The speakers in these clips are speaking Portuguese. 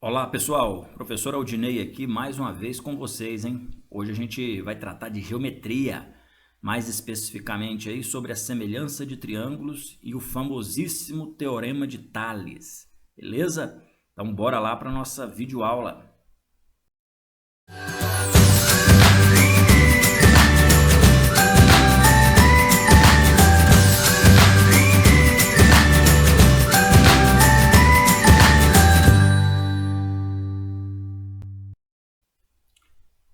Olá pessoal, professor Aldinei aqui mais uma vez com vocês, hein? Hoje a gente vai tratar de geometria, mais especificamente aí sobre a semelhança de triângulos e o famosíssimo Teorema de Tales, beleza? Então bora lá para nossa videoaula.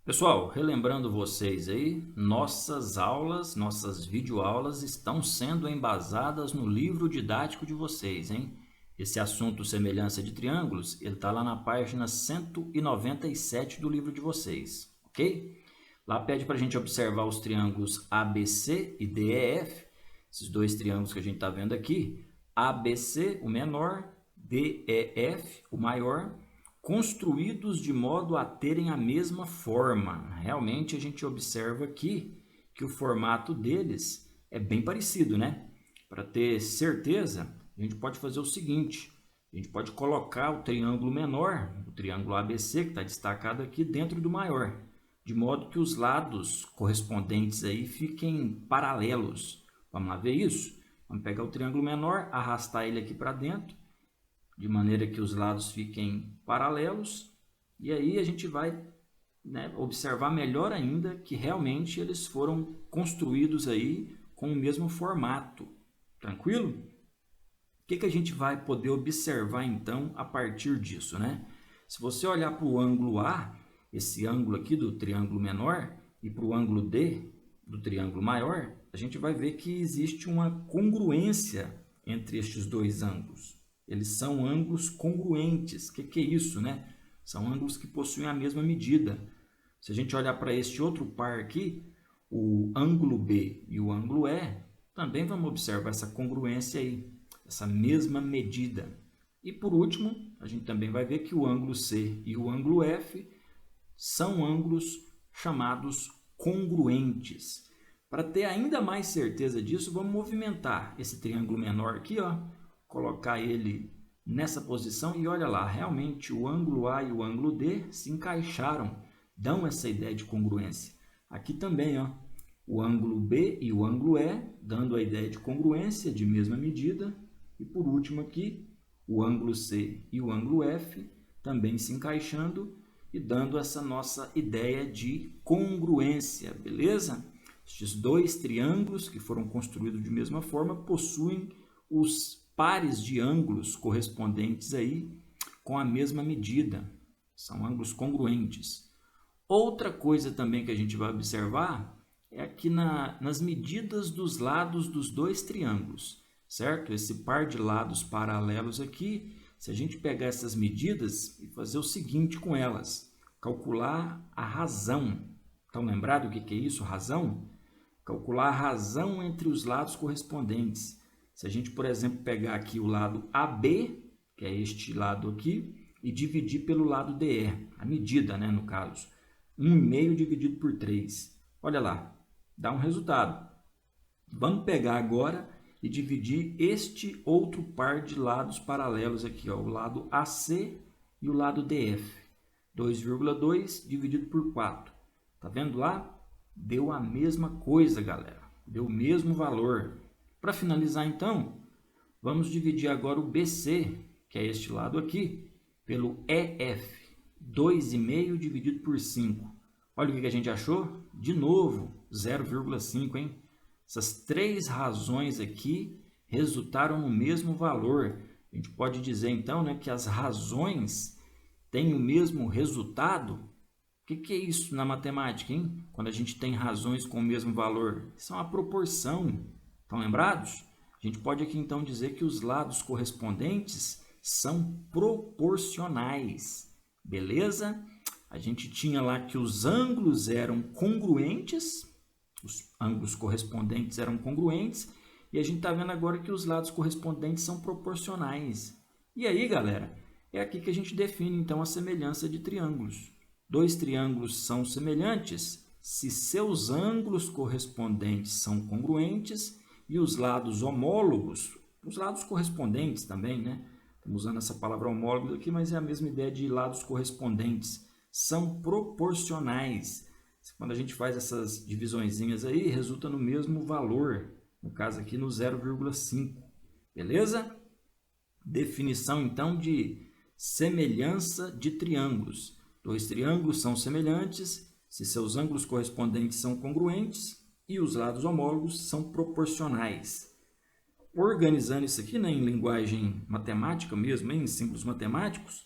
Pessoal, relembrando vocês aí, nossas videoaulas estão sendo embasadas no livro didático de vocês, hein? Esse assunto semelhança de triângulos, ele está lá na página 197 do livro de vocês, ok? Lá pede para a gente observar os triângulos ABC e DEF, esses dois triângulos que a gente está vendo aqui, ABC, o menor, DEF, o maior, construídos de modo a terem a mesma forma. Realmente a gente observa aqui que o formato deles é bem parecido, né? Para ter certeza, a gente pode fazer o seguinte: a gente pode colocar o triângulo menor, o triângulo ABC, que está destacado aqui, dentro do maior, de modo que os lados correspondentes aí fiquem paralelos. Vamos lá ver isso? Vamos pegar o triângulo menor, arrastar ele aqui para dentro, de maneira que os lados fiquem paralelos, e aí a gente vai, né, observar melhor ainda que realmente eles foram construídos aí com o mesmo formato. Tranquilo? O que a gente vai poder observar então a partir disso, né? Se você olhar para o ângulo A, esse ângulo aqui do triângulo menor, e para o ângulo D do triângulo maior, a gente vai ver que existe uma congruência entre estes dois ângulos. Eles são ângulos congruentes. O que é isso, né? São ângulos que possuem a mesma medida. Se a gente olhar para este outro par aqui, o ângulo B e o ângulo E, também vamos observar essa congruência aí, essa mesma medida. E por último, a gente também vai ver que o ângulo C e o ângulo F são ângulos chamados congruentes. Para ter ainda mais certeza disso, vamos movimentar esse triângulo menor aqui, ó, colocar ele nessa posição e olha lá, realmente o ângulo A e o ângulo D se encaixaram, dão essa ideia de congruência. Aqui também, ó, o ângulo B e o ângulo E, dando a ideia de congruência, de mesma medida. E por último aqui, o ângulo C e o ângulo F também se encaixando e dando essa nossa ideia de congruência, beleza? Estes dois triângulos que foram construídos de mesma forma possuem os pares de ângulos correspondentes aí com a mesma medida. São ângulos congruentes. Outra coisa também que a gente vai observar é aqui nas medidas dos lados dos dois triângulos, certo? Esse par de lados paralelos aqui, se a gente pegar essas medidas e fazer o seguinte com elas, calcular a razão. Estão lembrados do que é isso, razão? Calcular a razão entre os lados correspondentes. Se a gente, por exemplo, pegar aqui o lado AB, que é este lado aqui, e dividir pelo lado DE, a medida, né, no caso, 1,5 dividido por 3. Olha lá, dá um resultado. Vamos pegar agora e dividir este outro par de lados paralelos aqui, ó, o lado AC e o lado DF. 2,2 dividido por 4. Tá vendo lá? Deu a mesma coisa, galera. Deu o mesmo valor. Para finalizar, então, vamos dividir agora o BC, que é este lado aqui, pelo EF. 2,5 dividido por 5. Olha o que a gente achou? De novo, 0,5, hein? Essas três razões aqui resultaram no mesmo valor. A gente pode dizer, então, né, que as razões têm o mesmo resultado. O que é isso na matemática, hein? Quando a gente tem razões com o mesmo valor? Isso é uma proporção. Estão lembrados? A gente pode aqui então dizer que os lados correspondentes são proporcionais. Beleza? A gente tinha lá que os ângulos eram congruentes, os ângulos correspondentes eram congruentes, e a gente está vendo agora que os lados correspondentes são proporcionais. E aí, galera, é aqui que a gente define então a semelhança de triângulos. Dois triângulos são semelhantes se seus ângulos correspondentes são congruentes e os lados homólogos, os lados correspondentes também, né, Estamos usando essa palavra homólogos aqui, mas é a mesma ideia de lados correspondentes. São proporcionais. Quando a gente faz essas divisõezinhas aí, resulta no mesmo valor. No caso aqui, no 0,5. Beleza? Definição, então, de semelhança de triângulos. Dois triângulos são semelhantes se seus ângulos correspondentes são congruentes e os lados homólogos são proporcionais. Organizando isso aqui, né, em linguagem matemática mesmo, em símbolos matemáticos,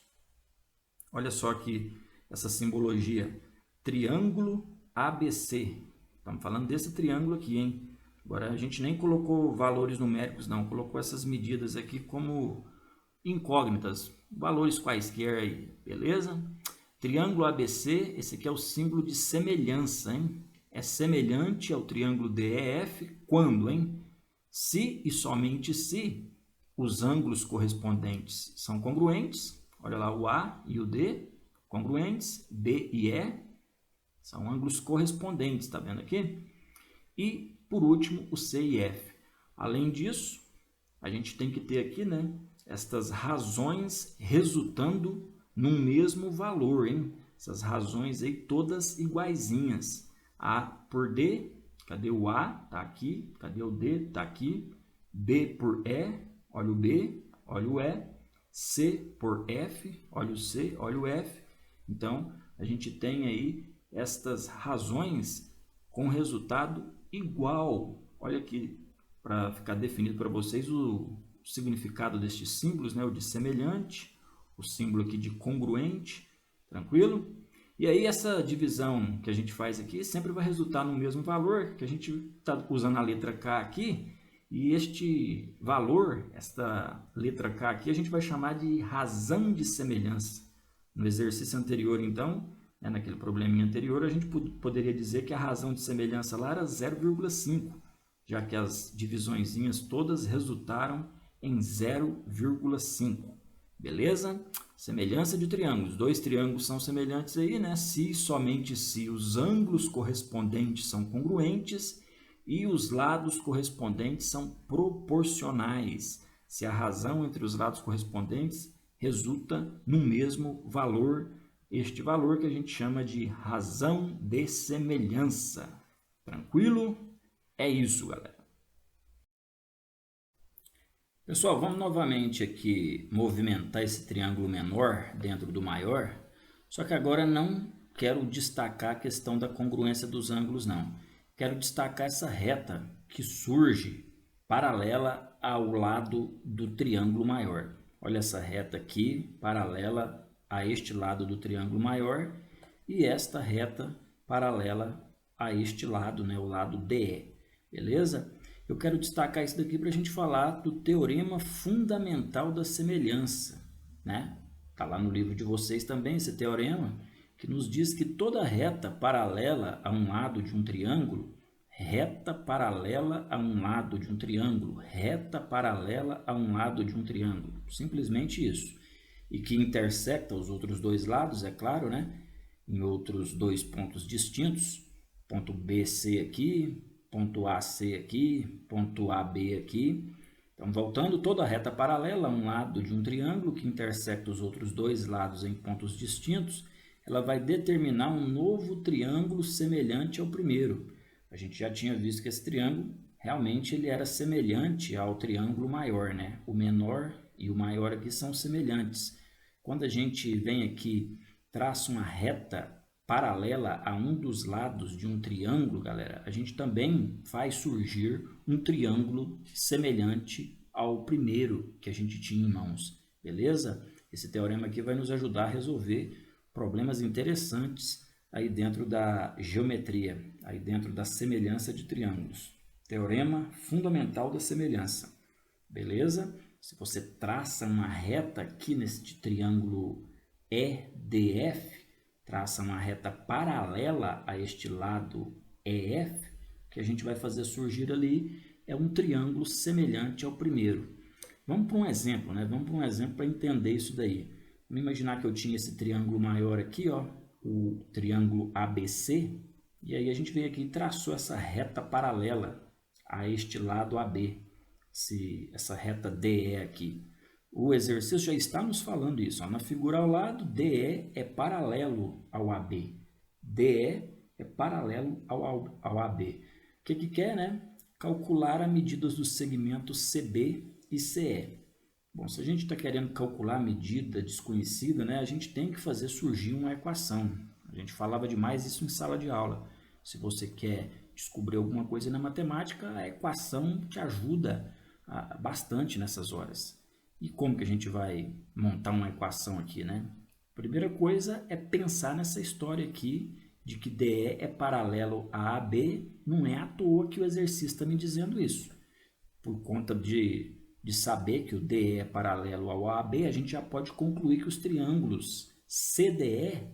olha só aqui essa simbologia, triângulo ABC. Estamos falando desse triângulo aqui, hein? Agora a gente nem colocou valores numéricos, não, colocou essas medidas aqui como incógnitas, valores quaisquer aí, beleza? Triângulo ABC, esse aqui é o símbolo de semelhança, hein? É semelhante ao triângulo DEF quando, hein? Se e somente se os ângulos correspondentes são congruentes, olha lá o A e o D, congruentes, B e E, são ângulos correspondentes, tá vendo aqui? E, por último, o C e F. Além disso, a gente tem que ter aqui, né, estas razões resultando num mesmo valor, hein? Essas razões aí todas iguaizinhas. A por D, cadê o A? Tá aqui. Cadê o D? Tá aqui. B por E, olha o B, olha o E. C por F, olha o C, olha o F. Então, a gente tem aí estas razões com resultado igual. Olha aqui, para ficar definido para vocês o significado destes símbolos, né? O de semelhante, o símbolo aqui de congruente, tranquilo? E aí essa divisão que a gente faz aqui sempre vai resultar no mesmo valor, que a gente está usando a letra K aqui, e este valor, esta letra K aqui, a gente vai chamar de razão de semelhança. No exercício anterior, então, né, naquele probleminha anterior, a gente poderia dizer que a razão de semelhança lá era 0,5, já que as divisõezinhas todas resultaram em 0,5. Beleza? Semelhança de triângulos. Dois triângulos são semelhantes aí, né? Se e somente se os ângulos correspondentes são congruentes e os lados correspondentes são proporcionais. Se a razão entre os lados correspondentes resulta no mesmo valor, este valor que a gente chama de razão de semelhança. Tranquilo? É isso, galera. Pessoal, vamos novamente aqui movimentar esse triângulo menor dentro do maior, só que agora não quero destacar a questão da congruência dos ângulos, não. Quero destacar essa reta que surge paralela ao lado do triângulo maior. Olha essa reta aqui, paralela a este lado do triângulo maior, e esta reta paralela a este lado, né, o lado DE, beleza? Eu quero destacar isso daqui para a gente falar do teorema fundamental da semelhança, né? Está lá no livro de vocês também esse teorema, que nos diz que toda reta paralela a um lado de um triângulo, reta paralela a um lado de um triângulo, reta paralela a um lado de um triângulo, simplesmente isso. E que intersecta os outros dois lados, é claro, né? Em outros dois pontos distintos, ponto BC aqui, ponto AC aqui, ponto AB aqui. Então, voltando, toda a reta paralela a um lado de um triângulo que intersecta os outros dois lados em pontos distintos, ela vai determinar um novo triângulo semelhante ao primeiro. A gente já tinha visto que esse triângulo, realmente, ele era semelhante ao triângulo maior, né? O menor e o maior aqui são semelhantes. Quando a gente vem aqui, traça uma reta paralela a um dos lados de um triângulo, galera, a gente também faz surgir um triângulo semelhante ao primeiro que a gente tinha em mãos, beleza? Esse teorema aqui vai nos ajudar a resolver problemas interessantes aí dentro da geometria, aí dentro da semelhança de triângulos. Teorema fundamental da semelhança, beleza? Se você traça uma reta aqui neste triângulo EDF, traça uma reta paralela a este lado EF, que a gente vai fazer surgir ali é um triângulo semelhante ao primeiro. Vamos para um exemplo, né? Vamos para um exemplo para entender isso daí. Vamos imaginar que eu tinha esse triângulo maior aqui, ó, o triângulo ABC, e aí a gente veio aqui e traçou essa reta paralela a este lado AB, essa reta DE aqui. O exercício já está nos falando isso. Ó. Na figura ao lado, DE é paralelo ao AB. DE é paralelo ao AB. O que quer, né? Calcular a medida dos segmentos CB e CE. Bom, se a gente está querendo calcular a medida desconhecida, né, a gente tem que fazer surgir uma equação. A gente falava demais isso em sala de aula. Se você quer descobrir alguma coisa na matemática, a equação te ajuda bastante nessas horas. E como que a gente vai montar uma equação aqui, né? Primeira coisa é pensar nessa história aqui de que DE é paralelo a AB. Não é à toa que o exercício está me dizendo isso. Por conta de saber que o DE é paralelo ao AB, a gente já pode concluir que os triângulos CDE,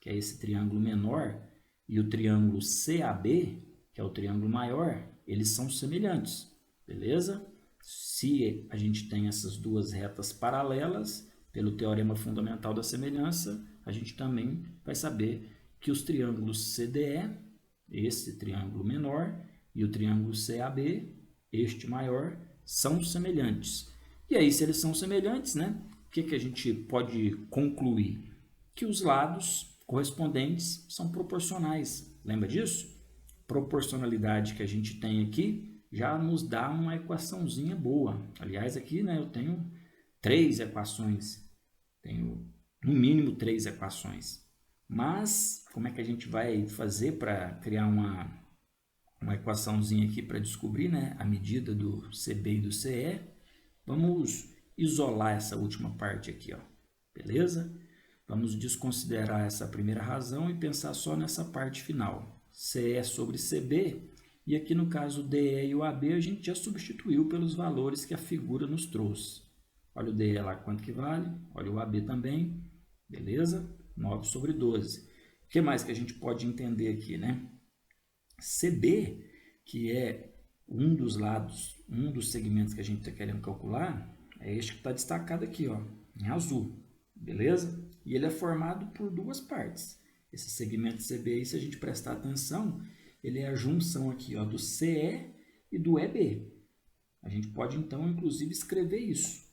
que é esse triângulo menor, e o triângulo CAB, que é o triângulo maior, eles são semelhantes, beleza? Se a gente tem essas duas retas paralelas, pelo teorema fundamental da semelhança, a gente também vai saber que os triângulos CDE, esse triângulo menor, e o triângulo CAB, este maior, são semelhantes. E aí, se eles são semelhantes, né, o que a gente pode concluir? Que os lados correspondentes são proporcionais. Lembra disso? Proporcionalidade que a gente tem aqui já nos dá uma equaçãozinha boa. Aliás, aqui, né, eu tenho 3 equações. Tenho, no mínimo, 3 equações. Mas, como é que a gente vai fazer para criar uma equaçãozinha aqui para descobrir, né, a medida do CB e do CE? Vamos isolar essa última parte aqui, ó. Beleza? Vamos desconsiderar essa primeira razão e pensar só nessa parte final. CE sobre CB, e aqui no caso DE e o AB a gente já substituiu pelos valores que a figura nos trouxe. Olha o DE lá quanto que vale, olha o AB também, beleza? 9 sobre 12. O que mais que a gente pode entender aqui, né? CB, que é um dos lados, um dos segmentos que a gente está querendo calcular, é este que está destacado aqui, ó, em azul, beleza? E ele é formado por duas partes. Esse segmento CB, aí, se a gente prestar atenção, ele é a junção aqui, ó, do CE e do EB. A gente pode, então, inclusive, escrever isso.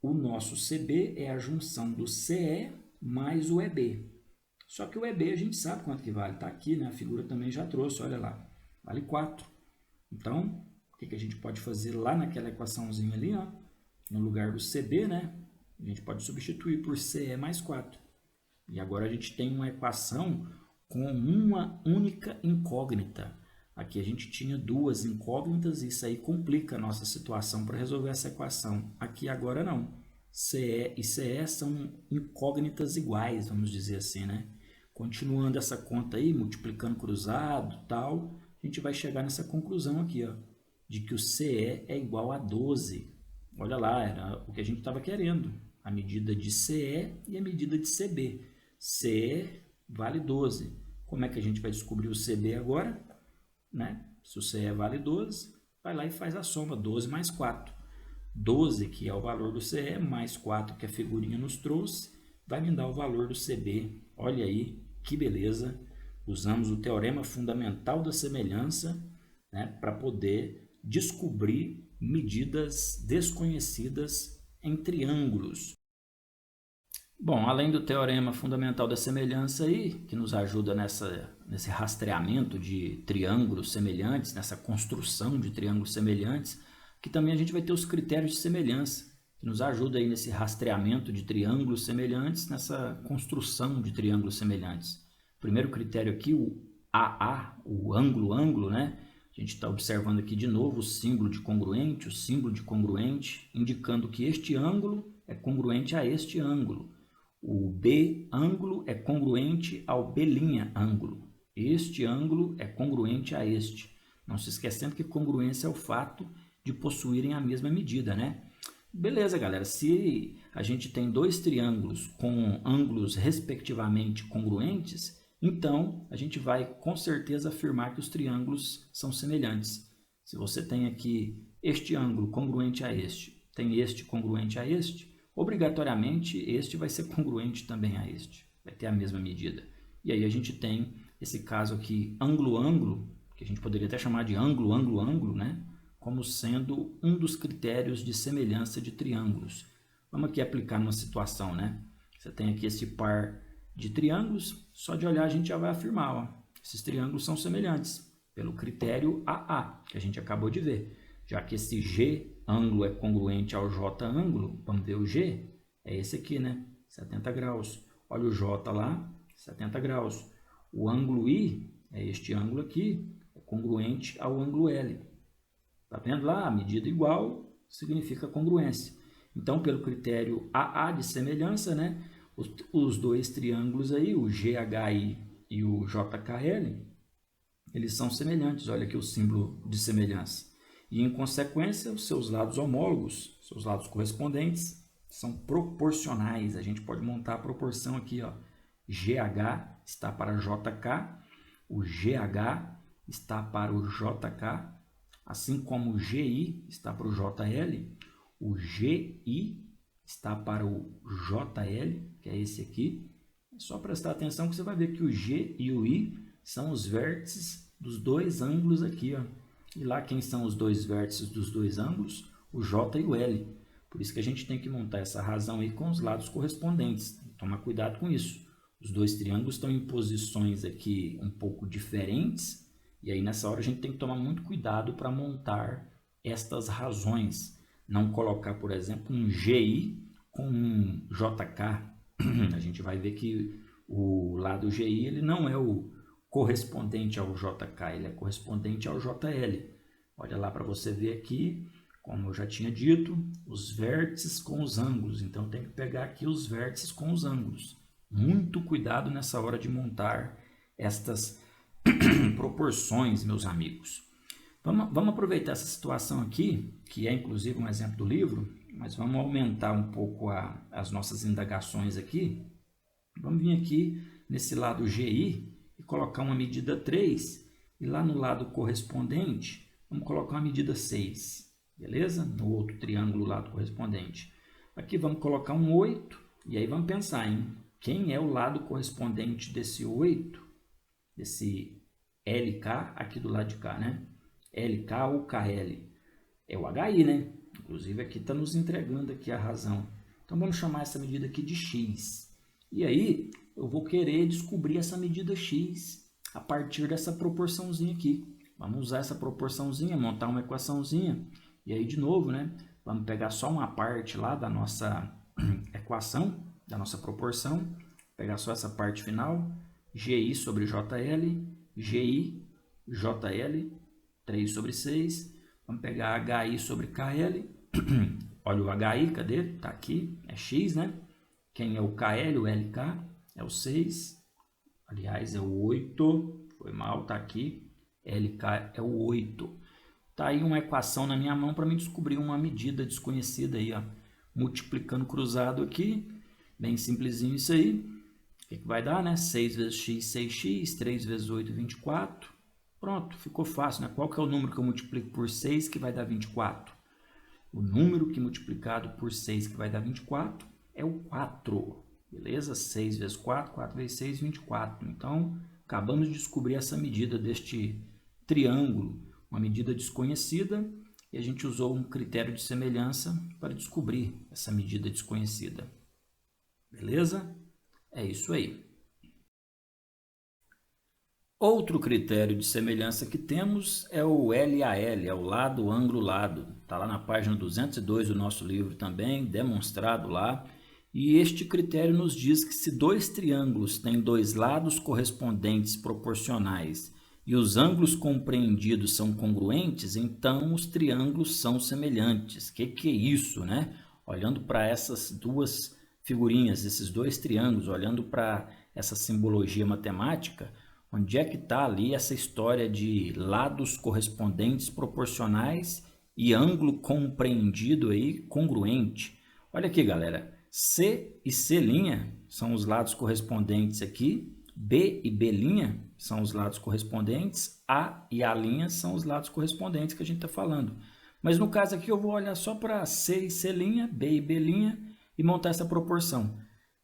O nosso CB é a junção do CE mais o EB. Só que o EB a gente sabe quanto que vale. Está aqui, né? A figura também já trouxe, olha lá. Vale 4. Então, o que a gente pode fazer lá naquela equaçãozinha ali, ó? No lugar do CB, né? A gente pode substituir por CE mais 4. E agora a gente tem uma equação com uma única incógnita. Aqui a gente tinha duas incógnitas e isso aí complica a nossa situação para resolver essa equação. Aqui agora não. CE e CE são incógnitas iguais, vamos dizer assim, né? Continuando essa conta aí, multiplicando cruzado, tal, a gente vai chegar nessa conclusão aqui, ó, de que o CE é igual a 12. Olha lá, era o que a gente estava querendo. A medida de CE e a medida de CB. CE vale 12. Como é que a gente vai descobrir o CB agora? Né? Se o CE vale 12, vai lá e faz a soma, 12 mais 4. 12, que é o valor do CE, mais 4, que a figurinha nos trouxe, vai me dar o valor do CB. Olha aí, que beleza! Usamos o teorema fundamental da semelhança, né, para poder descobrir medidas desconhecidas em triângulos. Bom, além do teorema fundamental da semelhança aí, que nos ajuda nesse rastreamento de triângulos semelhantes, nessa construção de triângulos semelhantes, que também a gente vai ter os critérios de semelhança, que nos ajuda aí nesse rastreamento de triângulos semelhantes, nessa construção de triângulos semelhantes. Primeiro critério aqui, o AA, o ângulo, né? A gente está observando aqui de novo o símbolo de congruente, indicando que este ângulo é congruente a este ângulo. O B ângulo é congruente ao B' ângulo. Este ângulo é congruente a este. Não se esquecendo que congruência é o fato de possuírem a mesma medida, né? Beleza, galera. Se a gente tem dois triângulos com ângulos respectivamente congruentes, então a gente vai com certeza afirmar que os triângulos são semelhantes. Se você tem aqui este ângulo congruente a este, tem este congruente a este, obrigatoriamente este vai ser congruente também a este. Vai ter a mesma medida. E aí a gente tem esse caso aqui, ângulo-ângulo, que a gente poderia até chamar de ângulo-ângulo-ângulo, né? Como sendo um dos critérios de semelhança de triângulos. Vamos aqui aplicar numa situação, né? Você tem aqui esse par de triângulos, só de olhar a gente já vai afirmar, ó, esses triângulos são semelhantes, pelo critério AA, que a gente acabou de ver. Já que esse G ângulo é congruente ao J ângulo, vamos ver o G, é esse aqui, né? 70 graus. Olha o J lá, 70 graus. O ângulo I é este ângulo aqui, é congruente ao ângulo L. Tá vendo lá? A medida igual significa congruência. Então, pelo critério AA de semelhança, né? Os dois triângulos aí, o GHI e o JKL, eles são semelhantes. Olha aqui o símbolo de semelhança. E, em consequência, os seus lados homólogos, seus lados correspondentes, são proporcionais. A gente pode montar a proporção aqui, ó. GH está para JK, o GH está para o JK, assim como o GI está para o JL, o GI está para o JL, que é esse aqui. É só prestar atenção que você vai ver que o G e o I são os vértices dos dois ângulos aqui, ó. E lá quem são os dois vértices dos dois ângulos? O J e o L. Por isso que a gente tem que montar essa razão aí com os lados correspondentes. Tomar cuidado com isso. Os dois triângulos estão em posições aqui um pouco diferentes. E aí nessa hora a gente tem que tomar muito cuidado para montar estas razões. Não colocar, por exemplo, um GI com um JK. A gente vai ver que o lado GI ele não é o correspondente ao JK, ele é correspondente ao JL. Olha lá para você ver aqui, como eu já tinha dito, os vértices com os ângulos. Então tem que pegar aqui os vértices com os ângulos. Muito cuidado nessa hora de montar estas proporções, meus amigos. Vamos aproveitar essa situação aqui, que é inclusive um exemplo do livro, mas vamos aumentar um pouco as nossas indagações aqui. Vamos vir aqui nesse lado GI e colocar uma medida 3, e lá no lado correspondente, vamos colocar uma medida 6, beleza? No outro triângulo lado correspondente. Aqui vamos colocar um 8, e aí vamos pensar em quem é o lado correspondente desse 8, desse LK aqui do lado de cá, né? LK ou KL? É o HI, né? Inclusive aqui está nos entregando aqui a razão. Então vamos chamar essa medida aqui de X. E aí eu vou querer descobrir essa medida X a partir dessa proporçãozinha aqui. Vamos usar essa proporçãozinha, montar uma equaçãozinha. E aí de novo, né? Vamos pegar só uma parte lá da nossa equação, da nossa proporção. Pegar só essa parte final. GI sobre JL, GI, JL, 3 sobre 6. Vamos pegar HI sobre KL. Olha o HI, cadê? Está aqui, é X, né? Quem é o KL, o LK, é o 6. Aliás, é o 8. Foi mal, está aqui. LK é o 8. Tá aí uma equação na minha mão para me descobrir uma medida desconhecida aí, ó. Multiplicando cruzado aqui. Bem simplesinho isso aí. O que vai dar, né? 6 vezes x, 6x. 3 vezes 8, 24. Pronto, ficou fácil, né? Qual que é o número que eu multiplico por 6 que vai dar 24? O número que multiplicado por 6 que vai dar 24 é o 4. Beleza? 6 vezes 4, 4 vezes 6, 24. Então, acabamos de descobrir essa medida deste triângulo, uma medida desconhecida, e a gente usou um critério de semelhança para descobrir essa medida desconhecida. Beleza? É isso aí. Outro critério de semelhança que temos é o LAL, é o lado, ângulo, lado. Está lá na página 202 do nosso livro também, demonstrado lá. E este critério nos diz que se dois triângulos têm dois lados correspondentes proporcionais e os ângulos compreendidos são congruentes, então os triângulos são semelhantes. Que é isso, né? Olhando para essas duas figurinhas, esses dois triângulos, olhando para essa simbologia matemática, onde é que está ali essa história de lados correspondentes proporcionais e ângulo compreendido aí congruente? Olha aqui, galera. C e C' são os lados correspondentes aqui. B e B' são os lados correspondentes. A e A' são os lados correspondentes que a gente está falando. Mas no caso aqui eu vou olhar só para C e C', B e B' e montar essa proporção.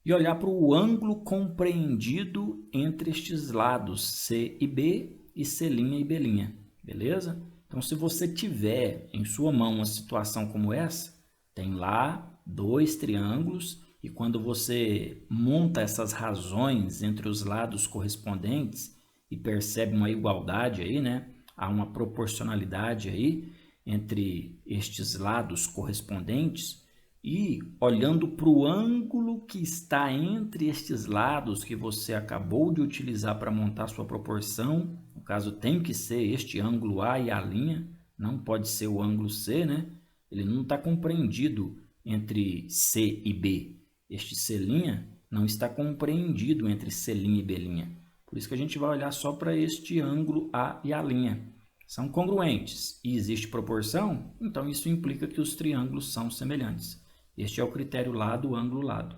E olhar para o ângulo compreendido entre estes lados, C e B, e C' e B', beleza? Então, se você tiver em sua mão uma situação como essa, tem lá dois triângulos, e quando você monta essas razões entre os lados correspondentes e percebe uma igualdade aí, né? Há uma proporcionalidade aí entre estes lados correspondentes, e olhando para o ângulo que está entre estes lados que você acabou de utilizar para montar sua proporção, no caso tem que ser este ângulo A e a linha, não pode ser o ângulo C, né? Ele não está compreendido entre C e B. Este C' não está compreendido entre C' e B'. Por isso que a gente vai olhar só para este ângulo A e a linha. São congruentes e existe proporção, então isso implica que os triângulos são semelhantes. Este é o critério lado, ângulo, lado.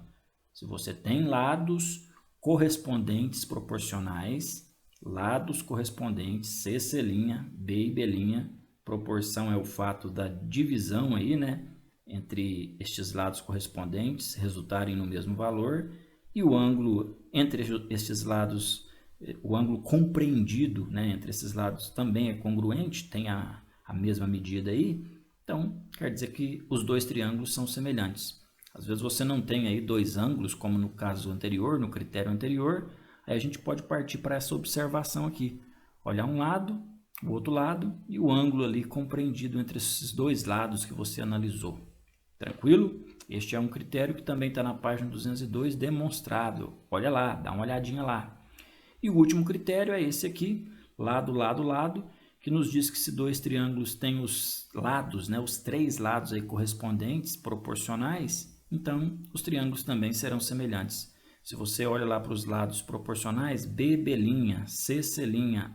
Se você tem lados correspondentes proporcionais, lados correspondentes C, C', B e B', proporção é o fato da divisão aí, né, entre estes lados correspondentes resultarem no mesmo valor, e o ângulo entre estes lados, o ângulo compreendido, né, entre esses lados também é congruente, tem a mesma medida aí. Então, quer dizer que os dois triângulos são semelhantes. Às vezes você não tem aí dois ângulos, como no caso anterior, no critério anterior, aí a gente pode partir para essa observação aqui. Olhar um lado, o outro lado e o ângulo ali compreendido entre esses dois lados que você analisou. Tranquilo? Este é um critério que também está na página 202, demonstrado. Olha lá, dá uma olhadinha lá. E o último critério é esse aqui, lado, lado, lado, que nos diz que se dois triângulos têm os lados, né, os três lados aí correspondentes, proporcionais, então os triângulos também serão semelhantes. Se você olha lá para os lados proporcionais, B, B', C, C',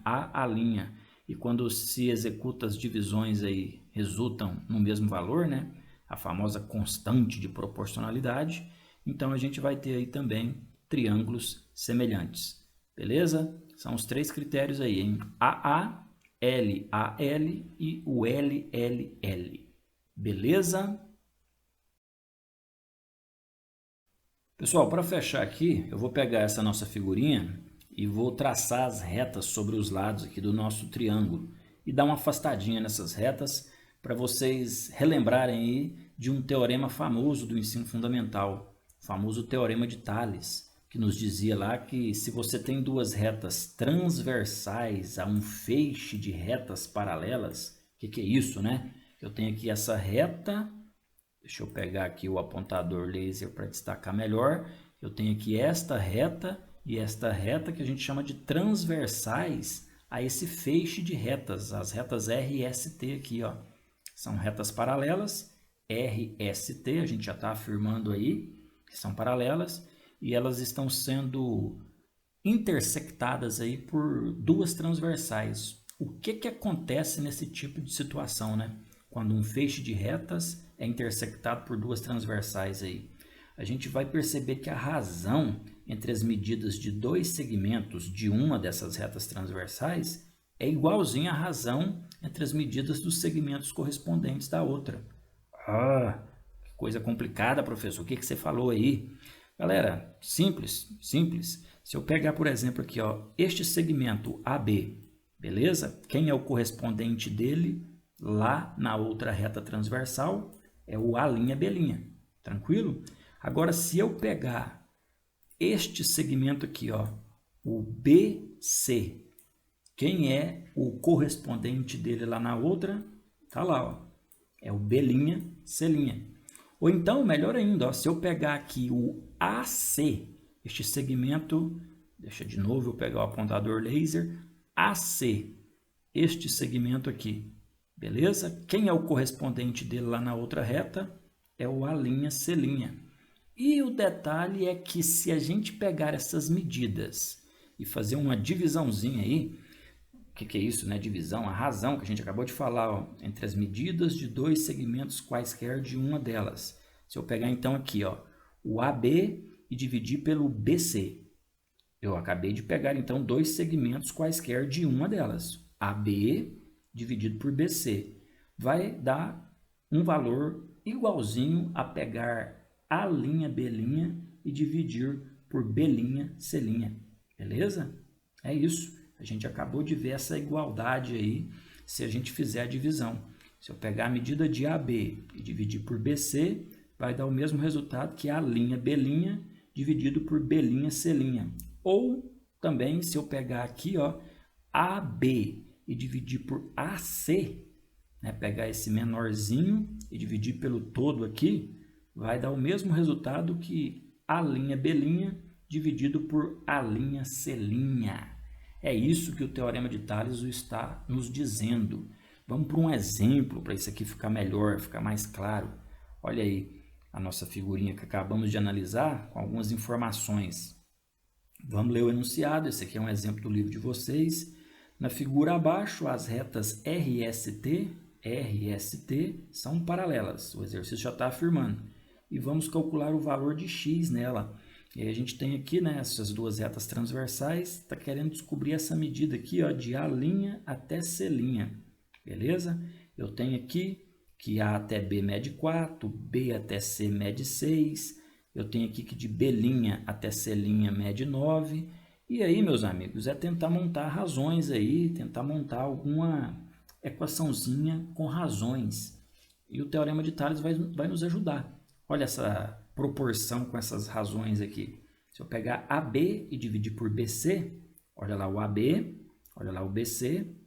A, A', e quando se executa as divisões aí resultam no mesmo valor, né, a famosa constante de proporcionalidade, então a gente vai ter aí também triângulos semelhantes. Beleza? São os três critérios aí, hein? AA, LAL e o LLL. Beleza? Pessoal, para fechar aqui, eu vou pegar essa nossa figurinha e vou traçar as retas sobre os lados aqui do nosso triângulo e dar uma afastadinha nessas retas para vocês relembrarem aí de um teorema famoso do ensino fundamental, o famoso teorema de Tales, que nos dizia lá que se você tem duas retas transversais a um feixe de retas paralelas, o que é isso, né? Eu tenho aqui essa reta, deixa eu pegar aqui o apontador laser para destacar melhor, eu tenho aqui esta reta e esta reta que a gente chama de transversais a esse feixe de retas, as retas R e ST aqui, ó. São retas paralelas, R e ST, a gente já está afirmando aí que são paralelas, e elas estão sendo intersectadas aí por duas transversais. O que acontece nesse tipo de situação, né? Quando um feixe de retas é intersectado por duas transversais aí. A gente vai perceber que a razão entre as medidas de dois segmentos de uma dessas retas transversais é igualzinha à razão entre as medidas dos segmentos correspondentes da outra. Ah, que coisa complicada, professor. O que você falou aí? Galera, simples. Se eu pegar, por exemplo, aqui, ó, este segmento AB, beleza? Quem é o correspondente dele lá na outra reta transversal? É o A'B', tranquilo? Agora, se eu pegar este segmento aqui, ó, o BC, quem é o correspondente dele lá na outra? Tá lá, ó, é o B'C'. Ou então, melhor ainda, ó, se eu pegar aqui o AC, este segmento, deixa de novo eu pegar o apontador laser, AC, este segmento aqui, beleza? Quem é o correspondente dele lá na outra reta? É o A'C'. E o detalhe é que se a gente pegar essas medidas e fazer uma divisãozinha aí, o que é isso, né? Divisão, a razão que a gente acabou de falar, ó, entre as medidas de dois segmentos quaisquer de uma delas. Se eu pegar então aqui, ó, o AB e dividir pelo BC, eu acabei de pegar então dois segmentos quaisquer de uma delas. AB dividido por BC vai dar um valor igualzinho a pegar A'B' e dividir por B'C'. Beleza? É isso. A gente acabou de ver essa igualdade aí se a gente fizer a divisão. Se eu pegar a medida de AB e dividir por BC, vai dar o mesmo resultado que A' B' dividido por B', C'. Ou também, se eu pegar aqui, ó, AB e dividir por AC, né, pegar esse menorzinho e dividir pelo todo aqui, vai dar o mesmo resultado que A' B' dividido por A'C'. É isso que o Teorema de Tales está nos dizendo. Vamos para um exemplo para isso aqui ficar melhor, ficar mais claro. Olha aí a nossa figurinha que acabamos de analisar com algumas informações. Vamos ler o enunciado, esse aqui é um exemplo do livro de vocês. Na figura abaixo, as retas RST são paralelas, o exercício já está afirmando. E vamos calcular o valor de x nela. E aí a gente tem aqui, né, essas duas retas transversais, está querendo descobrir essa medida aqui, ó, de A' até C', beleza? Eu tenho aqui que A até B mede 4, B até C mede 6, eu tenho aqui que de B' até C' mede 9, e aí, meus amigos, é tentar montar razões aí, tentar montar alguma equaçãozinha com razões. E o Teorema de Tales vai nos ajudar. Olha essa proporção com essas razões aqui. Se eu pegar AB e dividir por BC, olha lá o AB, olha lá o BC,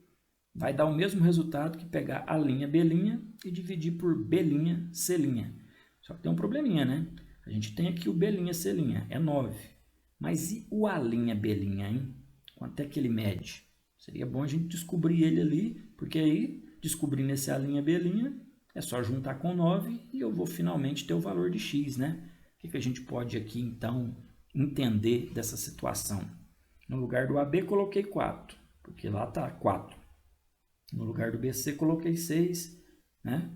vai dar o mesmo resultado que pegar A'B' e dividir por B', C'. Só que tem um probleminha, né? A gente tem aqui o B', C', é 9. Mas e o A'B', hein? Quanto é que ele mede? Seria bom a gente descobrir ele ali, porque aí, descobrindo esse A'B', é só juntar com 9 e eu vou finalmente ter o valor de x, né? O que a gente pode aqui, então, entender dessa situação? No lugar do AB, coloquei 4, porque lá está 4. No lugar do BC, coloquei 6, né?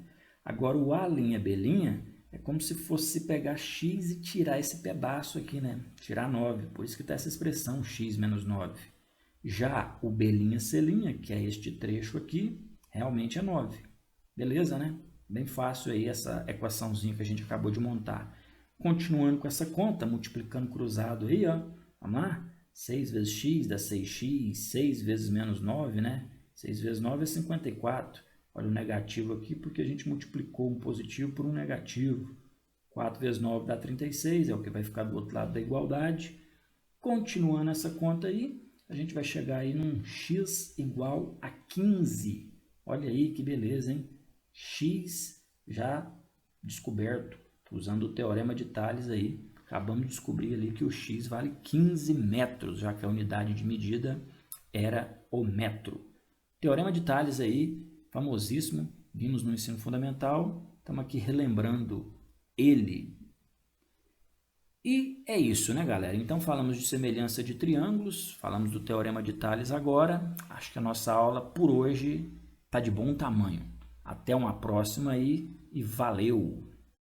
Agora, o A'B' é como se fosse pegar x e tirar esse pedaço aqui, né? Tirar 9, por isso que está essa expressão x menos 9. Já o B', C', que é este trecho aqui, realmente é 9. Beleza, né? Bem fácil aí essa equaçãozinha que a gente acabou de montar. Continuando com essa conta, multiplicando cruzado aí, ó. Vamos lá? 6 vezes x dá 6x, 6 vezes menos 9, né? 6 vezes 9 é 54. Olha o negativo aqui, porque a gente multiplicou um positivo por um negativo. 4 vezes 9 dá 36, é o que vai ficar do outro lado da igualdade. Continuando essa conta aí, a gente vai chegar aí num x igual a 15. Olha aí que beleza, hein? X já descoberto, usando o Teorema de Tales aí. Acabamos de descobrir ali que o x vale 15 metros, já que a unidade de medida era o metro. Teorema de Tales aí, famosíssimo, vimos no ensino fundamental, estamos aqui relembrando ele. E é isso, né, galera? Então falamos de semelhança de triângulos, falamos do Teorema de Tales agora. Acho que a nossa aula por hoje está de bom tamanho. Até uma próxima aí e valeu!